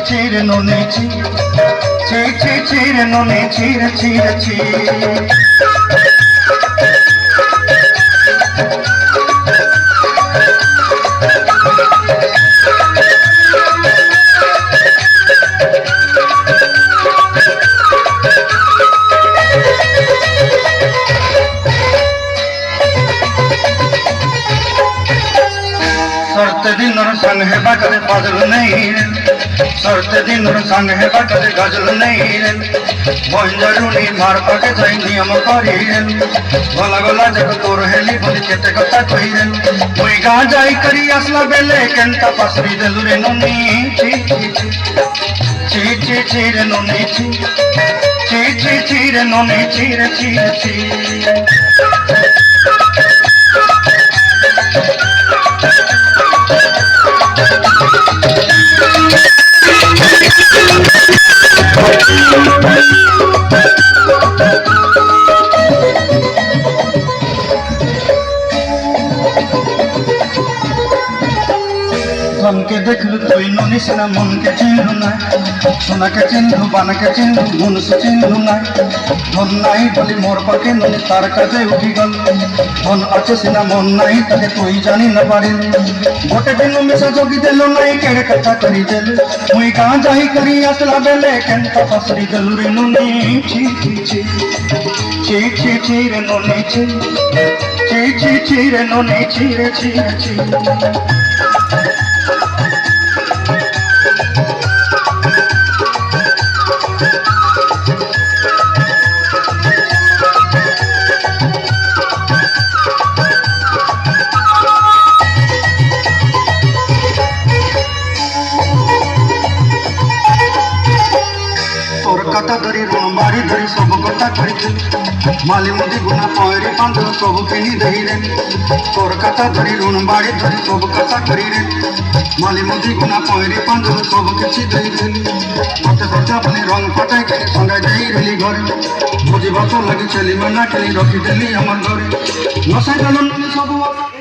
চিরে ননে চিরে ননে চিরে सरते दिन संग है बाटले पागल नहीं सरते दिन संग है बाटले गजल नहीं बंजारुनी मार पाके जाई नियम करिरेन गला गला जब तोर हेली बोली केते कथा कहिरेन मुई गा जाई करी असला बेले केंता पासरी देलु रे ननी ची रे ननी ची रे ननी ची धन के देखलु तुई ननी सिना मन के चिन्हु ना सोना के चिन्हु बान के चिन्हु मुन से चिन्हु ना धन नहीं बोली मोर पाके ननी तार काजे उठी गल धन आछे सिना मन नहीं ताके तुई जानी न पारिल गोटे दिन मिसा जोगी देलो नहीं केड़े कथा करी देलु मुई कहां जाई करी असला बेले केंता फसरी देलु रे ननी ची रे ननी ची रे ननी ची कथा धरी ऋण बारी धरी सब कथा करी माली मुदी गुना पयरी पांध सब किनी दही रे तोर कथा धरी ऋण बारी धरी सब कथा करी रे माली मुदी गुना पयरी पांध सब किछि दही रे मते सजा बनी रंग पटाई के संगा जाई रेली घर बुझी बात लगी चली मना केली रखी देली हमर घरे नसाई दलन सब